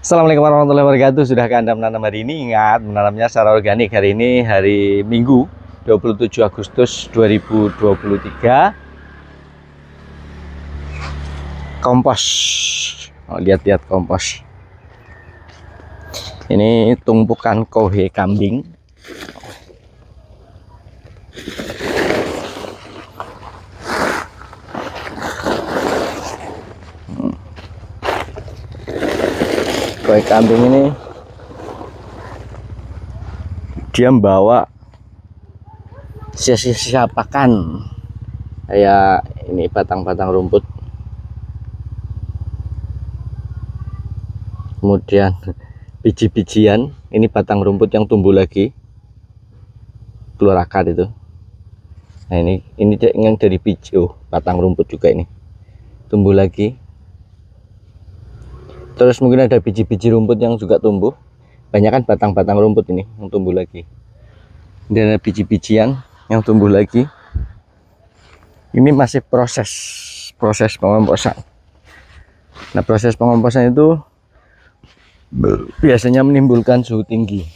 Assalamualaikum warahmatullahi wabarakatuh. Sudahkah Anda menanam hari ini? Ingat, menanamnya secara organik. Hari ini hari Minggu 27 Agustus 2023. Kompos. Lihat-lihat kompos. Ini tumpukan kohe kambing. Kohe kambing ini dia membawa sisa-sisa pakan, kayak ini batang-batang rumput, kemudian biji-bijian, ini batang rumput yang tumbuh lagi, keluar akar itu. Nah ini yang dari biji, batang rumput juga ini tumbuh lagi. Terus mungkin ada biji-biji rumput yang juga tumbuh. Banyak kan batang-batang rumput ini yang tumbuh lagi. Dan ada biji-bijian yang tumbuh lagi. Ini masih proses pengomposan. Nah, proses pengomposan itu biasanya menimbulkan suhu tinggi.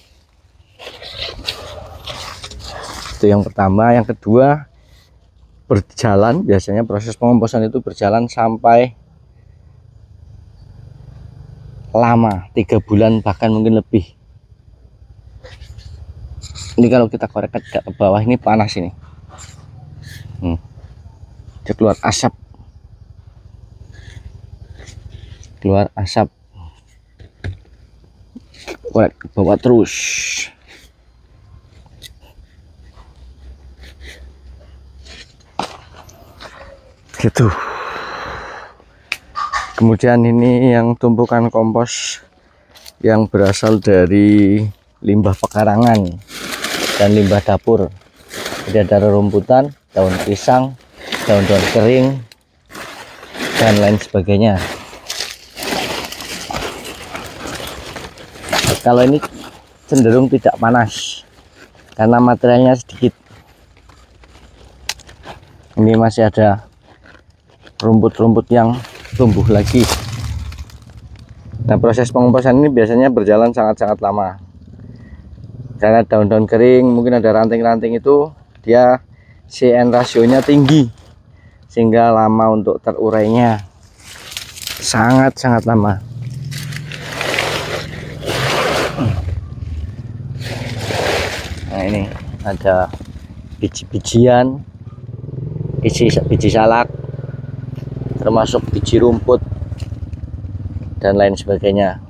Itu yang pertama. Yang kedua, biasanya proses pengomposan itu berjalan sampai lama, 3 bulan bahkan mungkin lebih. Ini kalau kita korek ke bawah ini panas ini. Dia keluar asap, korek ke bawah terus. Gitu. Kemudian ini yang tumpukan kompos yang berasal dari limbah pekarangan dan limbah dapur. Jadi ada rerumputan, daun pisang, daun-daun kering, dan lain sebagainya. Kalau ini cenderung tidak panas karena materialnya sedikit. Ini masih ada rumput-rumput yang tumbuh lagi. Nah, proses pengomposan ini biasanya berjalan sangat-sangat lama karena daun-daun kering, mungkin ada ranting-ranting, itu dia CN rasionya tinggi sehingga lama untuk terurainya, sangat-sangat lama. Nah, ini ada biji-bijian, biji salak, termasuk biji rumput dan lain sebagainya.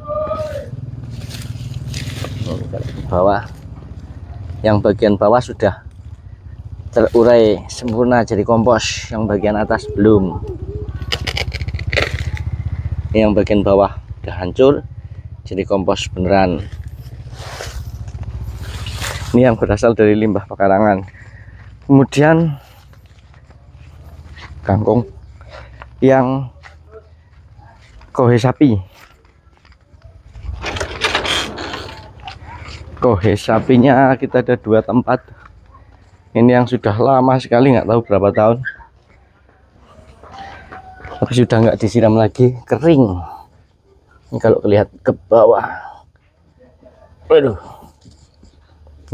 Bawah, yang bagian bawah sudah terurai sempurna jadi kompos, yang bagian atas belum. Yang bagian bawah udah hancur jadi kompos beneran. Ini yang berasal dari limbah pekarangan. Kemudian kangkung yang kohe sapi. Kohe sapinya kita ada 2 tempat. Ini yang sudah lama sekali, nggak tahu berapa tahun, tapi sudah nggak disiram lagi, kering. Ini kalau lihat ke bawah, waduh,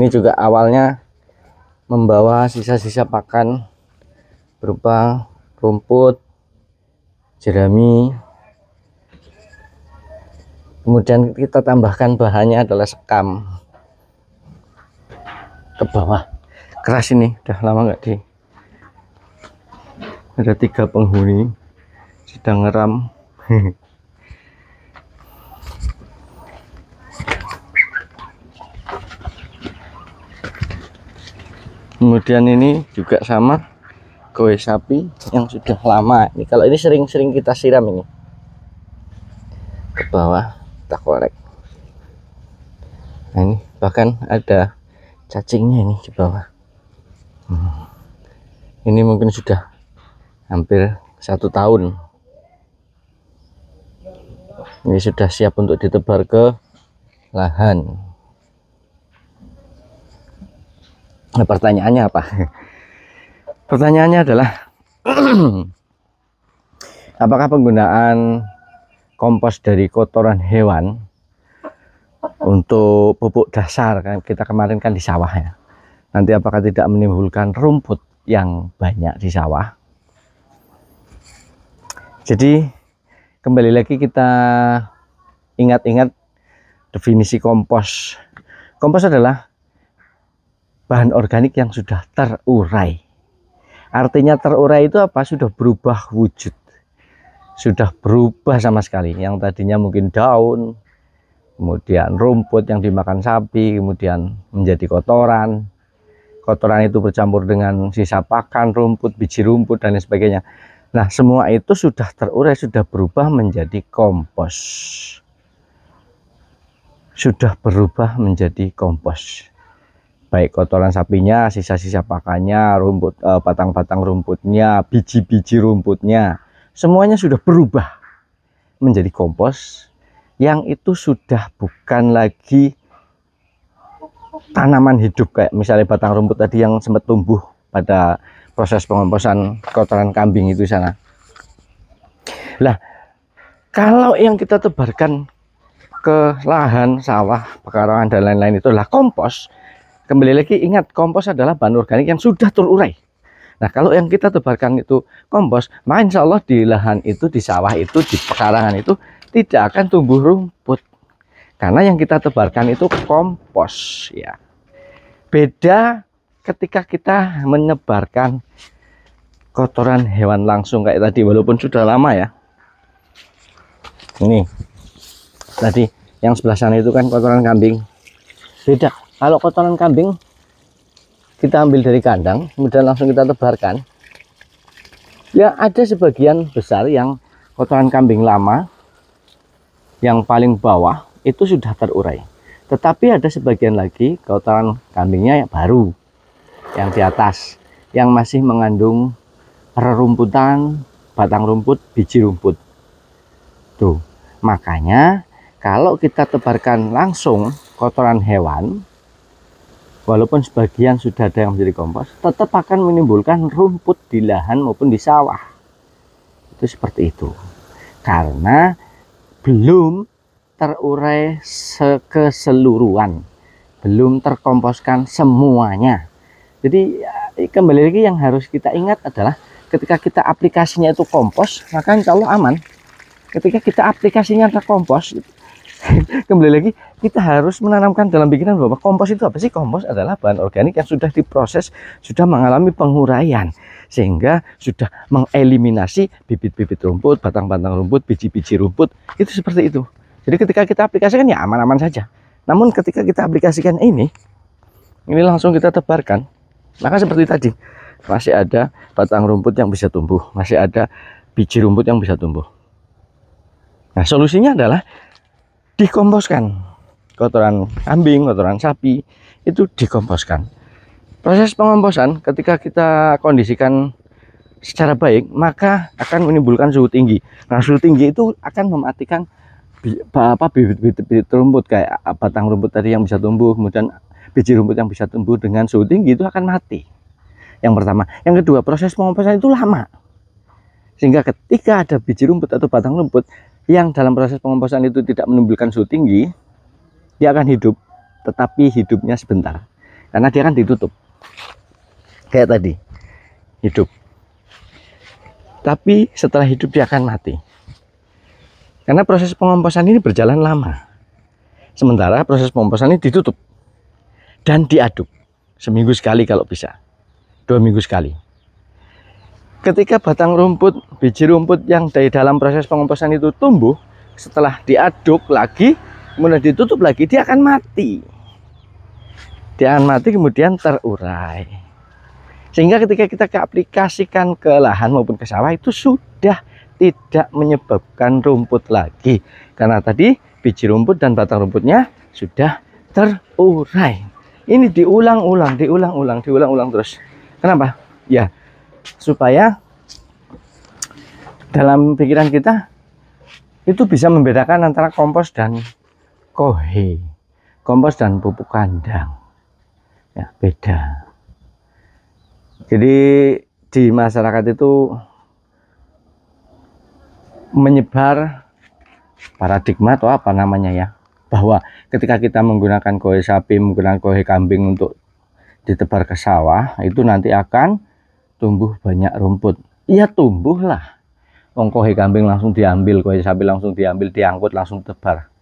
ini juga awalnya membawa sisa-sisa pakan berupa rumput, jerami. Kemudian kita tambahkan bahannya adalah sekam. Ke bawah keras, ini udah lama nggak di. Ada 3 penghuni sedang ngeram. Kemudian ini juga sama, kohe sapi yang sudah lama. Ini kalau ini sering-sering kita siram, ini ke bawah kita korek. Nah, ini bahkan ada cacingnya ini di bawah. Ini mungkin sudah hampir 1 tahun. Ini sudah siap untuk ditebar ke lahan. Nah, pertanyaannya apa? Pertanyaannya adalah apakah penggunaan kompos dari kotoran hewan untuk pupuk dasar kan kita kemarin kan di sawah ya. Nanti apakah tidak menimbulkan rumput yang banyak di sawah? Jadi kembali lagi kita ingat-ingat definisi kompos. Kompos adalah bahan organik yang sudah terurai. Artinya terurai itu apa? Sudah berubah wujud, sudah berubah sama sekali. Yang tadinya mungkin daun, kemudian rumput yang dimakan sapi, kemudian menjadi kotoran. Kotoran itu bercampur dengan sisa pakan, rumput, biji rumput, dan lain sebagainya. Nah, semua itu sudah terurai, sudah berubah menjadi kompos. Sudah berubah menjadi kompos. Baik kotoran sapinya, sisa-sisa pakannya, rumput, batang-batang rumputnya, biji-biji rumputnya, semuanya sudah berubah menjadi kompos. Yang itu sudah bukan lagi tanaman hidup kayak misalnya batang rumput tadi yang sempat tumbuh pada proses pengomposan kotoran kambing itu sana. Lah, kalau yang kita tebarkan ke lahan, sawah, pekarangan dan lain-lain itu adalah kompos. Kembali lagi ingat, kompos adalah bahan organik yang sudah terurai. Nah, kalau yang kita tebarkan itu kompos, maka insya Allah di lahan itu, di sawah itu, di pekarangan itu tidak akan tumbuh rumput. Karena yang kita tebarkan itu kompos ya. Beda ketika kita menyebarkan kotoran hewan langsung kayak tadi, walaupun sudah lama ya. Ini tadi yang sebelah sana itu kan kotoran kambing. Beda. Kalau kotoran kambing kita ambil dari kandang, kemudian langsung kita tebarkan. Ya ada sebagian besar yang kotoran kambing lama, yang paling bawah itu sudah terurai. Tetapi ada sebagian lagi kotoran kambingnya yang baru, yang di atas, yang masih mengandung rerumputan, batang rumput, biji rumput. Tuh, makanya kalau kita tebarkan langsung kotoran hewan, walaupun sebagian sudah ada yang menjadi kompos, tetap akan menimbulkan rumput di lahan maupun di sawah. Itu seperti itu. Karena belum terurai keseluruhan, belum terkomposkan semuanya. Jadi kembali lagi yang harus kita ingat adalah ketika kita aplikasinya itu kompos, maka insya Allah aman. Ketika kita aplikasinya ke kompos, kembali lagi kita harus menanamkan dalam pikiran bahwa kompos itu apa sih? Kompos adalah bahan organik yang sudah diproses, sudah mengalami penguraian, sehingga sudah mengeliminasi bibit-bibit rumput, batang-batang rumput, biji-biji rumput. Itu seperti itu. Jadi ketika kita aplikasikan ya aman-aman saja. Namun ketika kita aplikasikan ini langsung kita tebarkan, maka seperti tadi, masih ada batang rumput yang bisa tumbuh, masih ada biji rumput yang bisa tumbuh. Nah, solusinya adalah dikomposkan. Kotoran kambing, kotoran sapi itu dikomposkan. Proses pengomposan ketika kita kondisikan secara baik, maka akan menimbulkan suhu tinggi. Nah, suhu tinggi itu akan mematikan bibit-bibit rumput kayak batang rumput tadi yang bisa tumbuh, kemudian biji rumput yang bisa tumbuh dengan suhu tinggi itu akan mati. Yang pertama. Yang kedua, proses pengomposan itu lama. Sehingga ketika ada biji rumput atau batang rumput yang dalam proses pengomposan itu tidak menimbulkan suhu tinggi, dia akan hidup, tetapi hidupnya sebentar. Karena dia akan ditutup. Kayak tadi, hidup. Tapi setelah hidup dia akan mati. Karena proses pengomposan ini berjalan lama. Sementara proses pengomposan ini ditutup dan diaduk seminggu sekali kalau bisa, 2 minggu sekali. Ketika batang rumput, biji rumput yang dari dalam proses pengomposan itu tumbuh, setelah diaduk lagi, kemudian ditutup lagi, dia akan mati. Dia akan mati kemudian terurai. Sehingga ketika kita aplikasikan ke lahan maupun ke sawah itu sudah tidak menyebabkan rumput lagi. Karena tadi biji rumput dan batang rumputnya sudah terurai. Ini diulang-ulang terus. Kenapa? Ya, supaya dalam pikiran kita itu bisa membedakan antara kompos dan kohe, kompos dan pupuk kandang. Ya, beda. Jadi di masyarakat itu menyebar paradigma atau apa namanya ya, bahwa ketika kita menggunakan kohe sapi, menggunakan kohe kambing untuk ditebar ke sawah, itu nanti akan tumbuh banyak rumput. Iya, tumbuhlah. Wong kohe kambing langsung diambil, kohe sapi langsung diambil, diangkut langsung tebar.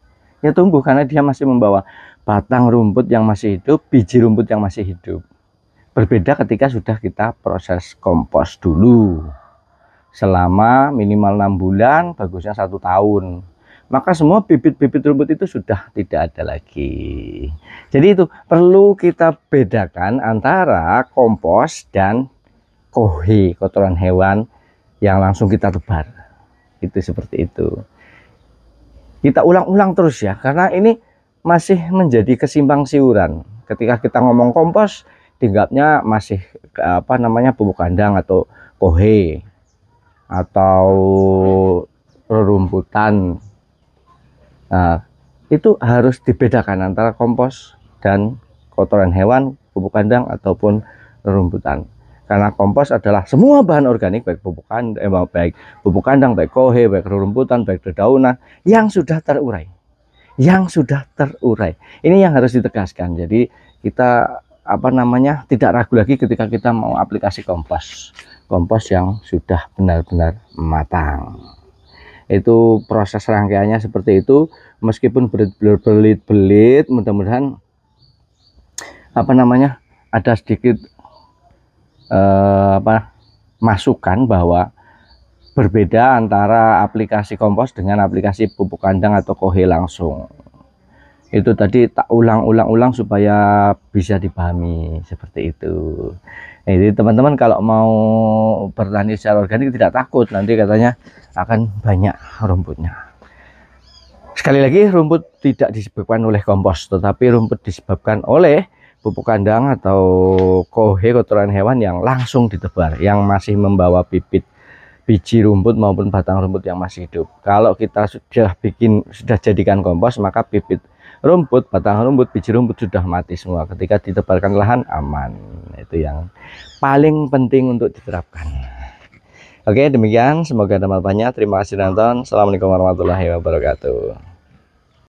Ya tumbuh karena dia masih membawa batang rumput yang masih hidup, biji rumput yang masih hidup. Berbeda ketika sudah kita proses kompos dulu selama minimal 6 bulan, bagusnya 1 tahun, maka semua bibit-bibit rumput itu sudah tidak ada lagi. Jadi itu perlu kita bedakan antara kompos dan kohe, kotoran hewan yang langsung kita tebar. Itu seperti itu. Kita ulang-ulang terus ya, karena ini masih menjadi kesimpang siuran. Ketika kita ngomong kompos, dianggapnya masih pupuk kandang atau kohe atau rerumputan. Nah, itu harus dibedakan antara kompos dan kotoran hewan, pupuk kandang ataupun rerumputan. Karena kompos adalah semua bahan organik, baik pupuk kandang, baik kohe, baik rerumputan, baik dedaunan yang sudah terurai. Ini yang harus ditegaskan. Jadi kita tidak ragu lagi ketika kita mau aplikasi kompos yang sudah benar-benar matang. Itu proses rangkaiannya seperti itu. Meskipun berbelit-belit, mudah-mudahan ada sedikit masukan bahwa berbeda antara aplikasi kompos dengan aplikasi pupuk kandang atau kohe langsung. Itu tadi tak ulang supaya bisa dipahami seperti itu. Jadi teman-teman kalau mau bertani secara organik tidak takut nanti katanya akan banyak rumputnya. Sekali lagi, rumput tidak disebabkan oleh kompos, tetapi rumput disebabkan oleh pupuk kandang atau kohe, kotoran hewan yang langsung ditebar, yang masih membawa bibit biji rumput maupun batang rumput yang masih hidup. Kalau kita sudah jadikan kompos, maka bibit rumput, batang rumput, biji rumput sudah mati semua. Ketika ditebarkan lahan, aman. Itu yang paling penting untuk diterapkan. Oke, demikian. Semoga ada manfaatnya. Terima kasih nonton. Assalamualaikum warahmatullahi wabarakatuh.